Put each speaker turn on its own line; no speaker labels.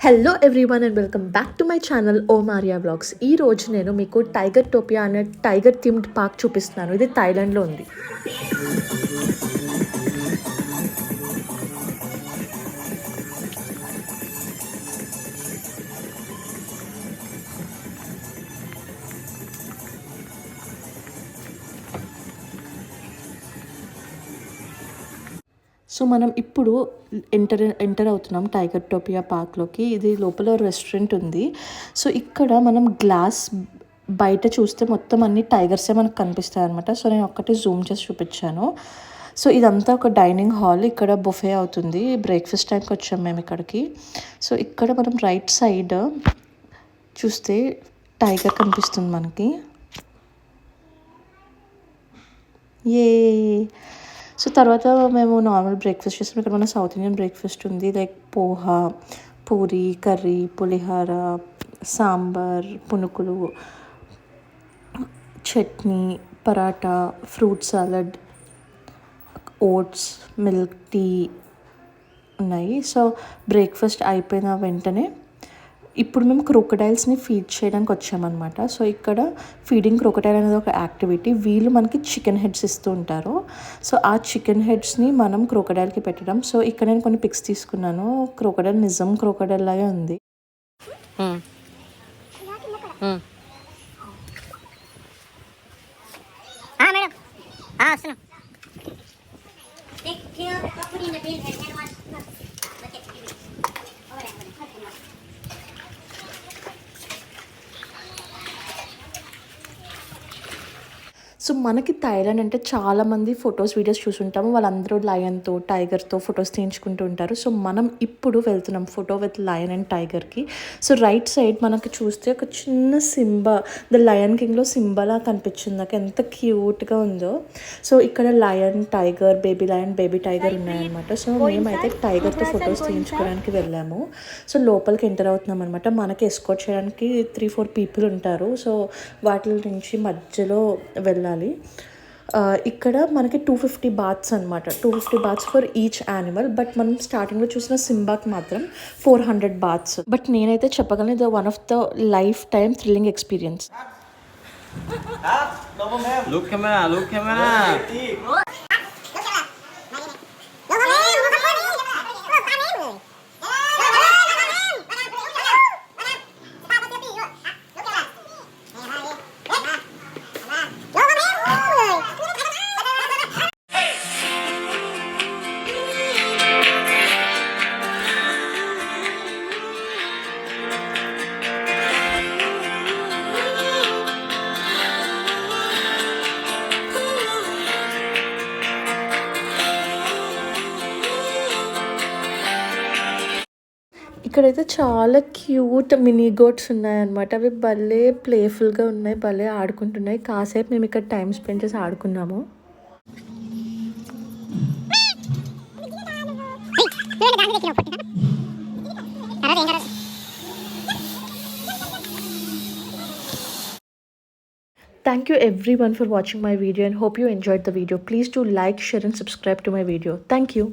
Hello everyone and welcome back to my channel ఓ Maria vlogs. ఈ రోజు నేను మీకు టైగర్ టోపియా అనే టైగర్ థీమ్డ్ పార్క్ చూపిస్తున్నాను. ఇది థాయిలాండ్లో ఉంది. సో మనం ఇప్పుడు ఎంటర్ అవుతున్నాం టైగర్ టోపియా పార్క్లోకి. ఇది లోపల రెస్టారెంట్ ఉంది. సో ఇక్కడ మనం గ్లాస్ బయట చూస్తే మొత్తం అన్ని టైగర్సే మనకు కనిపిస్తాయి అనమాట. సో నేను ఒక్కటి జూమ్ చేసి చూపించాను. సో ఇదంతా ఒక డైనింగ్ హాల్. ఇక్కడ బుఫే అవుతుంది. బ్రేక్ఫాస్ట్ టైంకి వచ్చాం మేము ఇక్కడికి. సో ఇక్కడ మనం రైట్ సైడ్ చూస్తే టైగర్ కనిపిస్తుంది మనకి. ఏ సో తర్వాత మేము నార్మల్ బ్రేక్ఫాస్ట్ చేస్తాం. ఇక్కడ మన సౌత్ ఇండియన్ బ్రేక్ఫాస్ట్ ఉంది. Like poha, puri, curry, pulihora, sambar, punukulu, chutney, paratha, fruit salad, oats, milk tea ఉన్నాయి. సో బ్రేక్ఫాస్ట్ అయిపోయిన వెంటనే ఇప్పుడు మేము క్రోకడైల్స్ని ఫీడ్ చేయడానికి వచ్చామన్నమాట. సో ఇక్కడ ఫీడింగ్ క్రోకడైల్ అనేది ఒక యాక్టివిటీ. వీళ్ళు మనకి చికెన్ హెడ్స్ ఇస్తూ ఉంటారు. సో ఆ చికెన్ హెడ్స్ని మనం క్రోకడైల్కి పెట్టడం. సో ఇక్కడ నేను కొన్ని పిక్స్ తీసుకున్నాను. క్రోకడైల్ నిజం క్రోకడైల్ లాగే ఉంది. సో మనకి థాయిలాండ్ అంటే చాలామంది ఫొటోస్ వీడియోస్ చూసుంటాము. వాళ్ళందరూ లయన్తో టైగర్తో ఫొటోస్ తీయించుకుంటూ ఉంటారు. సో మనం ఇప్పుడు వెళ్తున్నాం ఫోటో విత్ లయన్ అండ్ టైగర్కి. సో రైట్ సైడ్ మనకు చూస్తే ఒక చిన్న సింబా, ద లయన్ కింగ్లో సింబాలా కనిపించింది నాకు. ఎంత క్యూట్గా ఉందో. సో ఇక్కడ lion, tiger, baby lion, baby tiger ఉన్నాయన్నమాట. సో మేమైతే టైగర్తో ఫొటోస్ తీయించుకోవడానికి వెళ్ళాము. సో లోపలికి ఎంటర్ అవుతున్నాం అనమాట. మనకి ఎస్కార్ట్ చేయడానికి 3-4 పీపుల్ ఉంటారు. సో వాటి నుంచి మధ్యలో వెళ్ళాలి. ఇక్కడ మనకి 250 బాత్స్ అనమాట. 250 bahts for each animal. But మనం స్టార్టింగ్లో చూసిన సింబాకి మాత్రం 400 బాత్స్. బట్ నేనైతే చెప్పగలను ఇది one of the life time thrilling experience. ఇక్కడైతే చాలా క్యూట్ మినీ గోట్స్ ఉన్నాయన్నమాట. అవి భలే ప్లేఫుల్గా ఉన్నాయి, భలే ఆడుకుంటున్నాయి. కాసేపు మేము ఇక్కడ టైం స్పెండ్ చేసి ఆడుకున్నాము. Thank you everyone for watching my video and hope you enjoyed the video. Please do like, share and subscribe to my video. Thank you.